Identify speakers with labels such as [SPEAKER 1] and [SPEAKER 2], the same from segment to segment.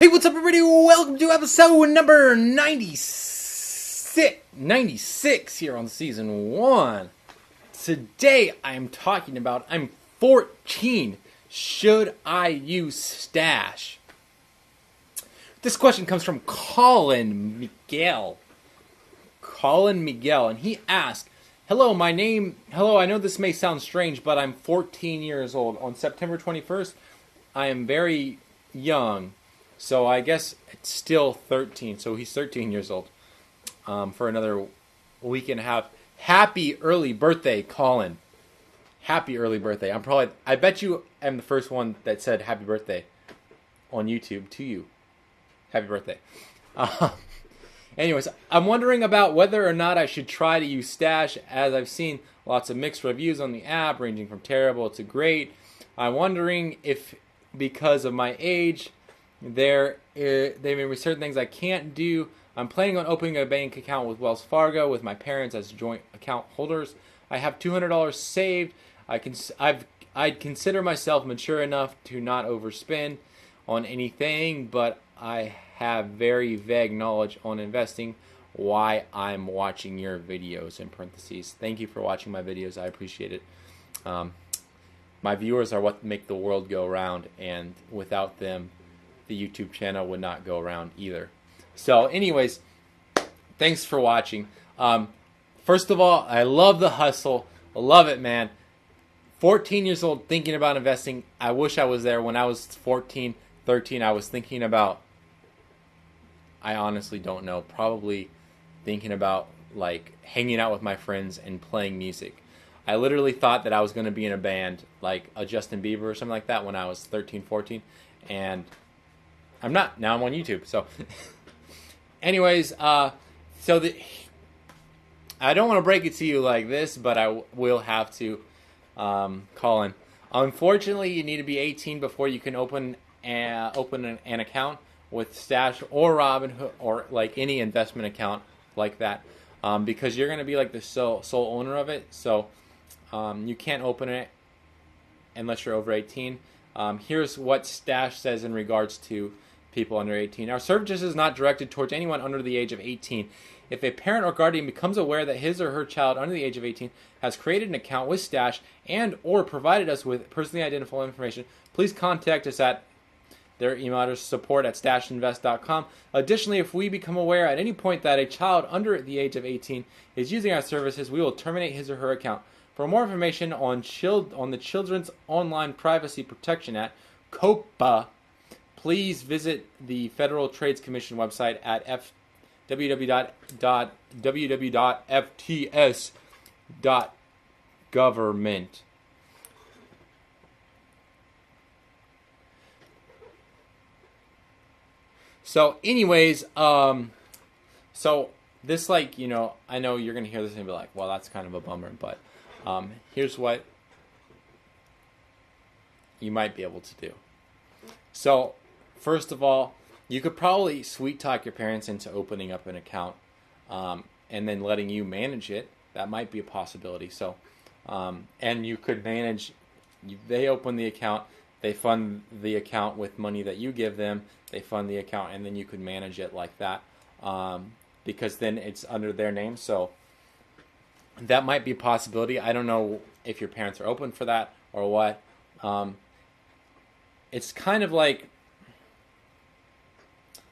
[SPEAKER 1] Hey, what's up, everybody? Welcome to episode number 96 here on season 1. Today, I'm talking about I'm 14. Should I use Stash? This question comes from Colin Miguel. And he asked, Hello, I know this may sound strange, but I'm 14 years old. On September 21st, I am very young. So I guess it's still 13. So he's 13 years old for another week and a half. Happy early birthday, Colin. Happy early birthday. I bet you am the first one that said happy birthday on YouTube to you. Happy birthday. Anyways, I'm wondering about whether or not I should try to use Stash, as I've seen lots of mixed reviews on the app, ranging from terrible to great. I'm wondering if, because of my age, there may be certain things I can't do. I'm planning on opening a bank account with Wells Fargo with my parents as joint account holders. I have $200 saved. I'd consider myself mature enough to not overspend on anything, but I have very vague knowledge on investing. Why I'm watching your videos, in parentheses. Thank you for watching my videos. I appreciate it. My viewers are what make the world go round, and without them, the YouTube channel would not go around either. So anyways, thanks for watching. First of all, I love the hustle. I love it, man. 14 years old, thinking about investing. I wish I was there when I was 14, 13. I was thinking about, I honestly don't know, probably thinking about like hanging out with my friends and playing music. I literally thought that I was going to be in a band like a Justin Bieber or something like that when I was 13, 14. And I'm not. Now I'm on YouTube. So anyways, I don't want to break it to you like this, but I will have to, Colin. Unfortunately, you need to be 18 before you can open an account with Stash or Robinhood or like any investment account like that, because you're going to be like the sole owner of it. So you can't open it unless you're over 18. Here's what Stash says in regards to people under 18. Our service is not directed towards anyone under the age of 18. If a parent or guardian becomes aware that his or her child under the age of 18 has created an account with Stash and or provided us with personally identifiable information, please contact us at their email address, support@stashinvest.com. Additionally, if we become aware at any point that a child under the age of 18 is using our services, we will terminate his or her account. For more information on the Children's Online Privacy Protection Act, COPPA, please visit the Federal Trade Commission website at www.fts.government. So anyways, so this, like, you know, I know you're going to hear this and be like, well, that's kind of a bummer, but here's what you might be able to do. So first of all, you could probably sweet talk your parents into opening up an account and then letting you manage it. That might be a possibility. So, and you could manage, they open the account, they fund the account with money that you give them, they fund the account, and then you could manage it like that, because then it's under their name. So that might be a possibility. I don't know if your parents are open for that or what. It's kind of like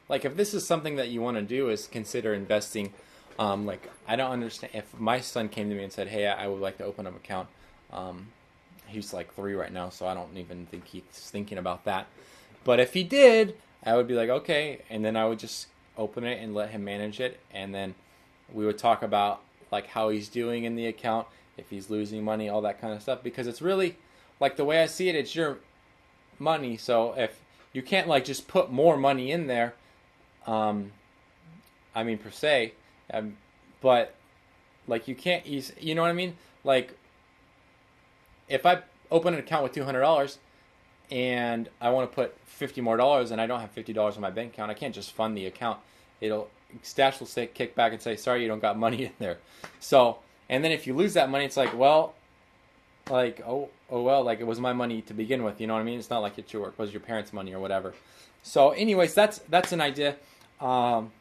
[SPEAKER 1] if this is something that you want to do, is consider investing. Like, I don't understand if my son came to me and said, hey, I would like to open up an account. He's like 3 right now, so I don't even think he's thinking about that. But if he did, I would be like, okay, and then I would just open it and let him manage it, and then we would talk about like how he's doing in the account, if he's losing money, all that kind of stuff, because it's really, like, the way I see it, it's your money. So if you can't like just put more money in there, I mean, per se, but like you can't, you know what I mean? Like, if I open an account with $200 and I want to put $50 more and I don't have $50 in my bank account, I can't just fund the account. Stash will kick back and say, sorry, you don't got money in there. So, and then if you lose that money, it's like, well, like, oh, oh well, like it was my money to begin with. You know what I mean? It's not like it was your parents' money or whatever. So, anyways, that's an idea. However,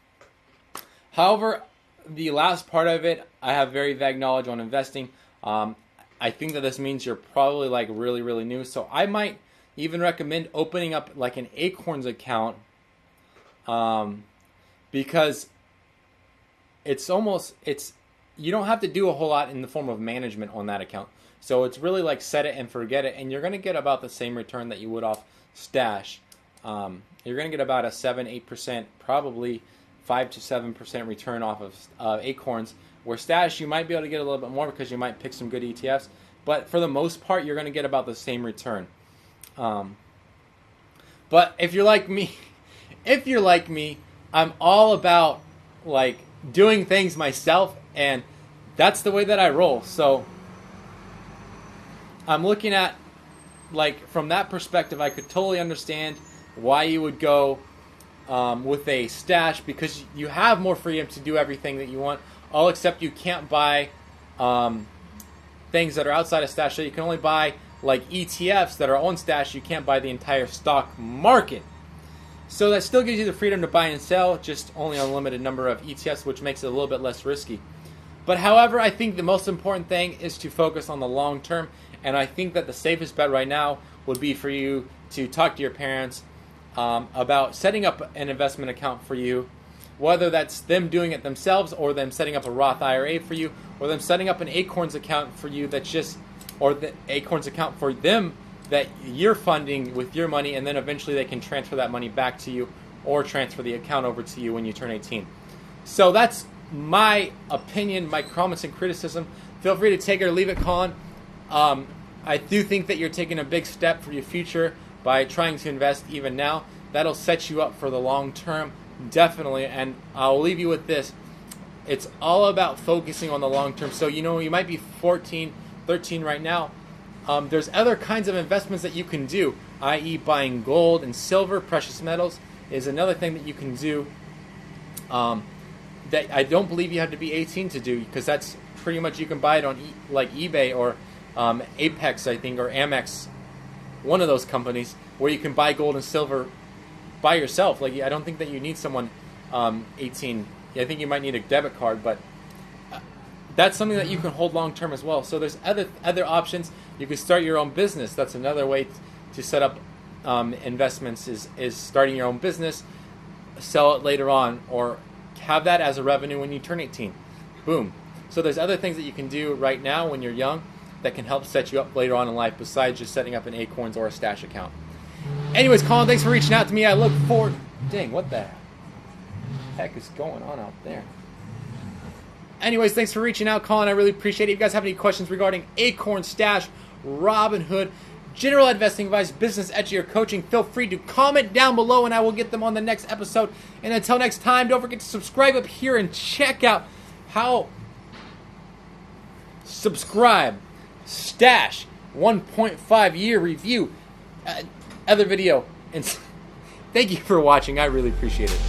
[SPEAKER 1] the last part of it, I have very vague knowledge on investing. I think that this means you're probably like really, really new. So I might even recommend opening up like an Acorns account, because you don't have to do a whole lot in the form of management on that account. So it's really like set it and forget it, and you're going to get about the same return that you would off stash. You're going to get about a 7-8%, probably 5 to 7% return off of Acorns. Where stash, you might be able to get a little bit more because you might pick some good ETFs. But for the most part, you're going to get about the same return. But if you're like me, I'm all about like doing things myself, and that's the way that I roll. So I'm looking at, like, from that perspective, I could totally understand why you would go with a stash, because you have more freedom to do everything that you want, all except you can't buy things that are outside of stash. So you can only buy like ETFs that are on stash. You can't buy the entire stock market. So that still gives you the freedom to buy and sell, just only a limited number of ETFs, which makes it a little bit less risky. But however, I think the most important thing is to focus on the long term, and I think that the safest bet right now would be for you to talk to your parents about setting up an investment account for you, whether that's them doing it themselves or them setting up a Roth IRA for you, or them setting up an Acorns account for you or the Acorns account for them that you're funding with your money, and then eventually they can transfer that money back to you or transfer the account over to you when you turn 18. So that's my opinion, my comments and criticism. Feel free to take it or leave it, Colin. I do think that you're taking a big step for your future by trying to invest even now. That'll set you up for the long term, definitely. And I'll leave you with this. It's all about focusing on the long term. So, you might be 14, 13 right now. There's other kinds of investments that you can do, i.e. buying gold and silver, precious metals is another thing that you can do, that I don't believe you have to be 18 to do, because that's pretty much, you can buy it on like eBay or Apex, I think, or Amex, one of those companies, where you can buy gold and silver by yourself. Like, I don't think that you need someone 18. I think you might need a debit card, but that's something that you can hold long term as well. So there's other options. You can start your own business. That's another way to set up investments, is starting your own business, sell it later on, or have that as a revenue when you turn 18. Boom. So there's other things that you can do right now when you're young that can help set you up later on in life, besides just setting up an Acorns or a stash account. Anyways, Colin, thanks for reaching out to me. I look forward... Dang, what the heck is going on out there? Anyways, thanks for reaching out, Colin. I really appreciate it. If you guys have any questions regarding Acorn, Stash, Robinhood, general investing advice, business edge, or coaching, feel free to comment down below, and I will get them on the next episode. And until next time, don't forget to subscribe up here and check out how... Subscribe. Stash 1.5 year review, other video, and thank you for watching. I really appreciate it.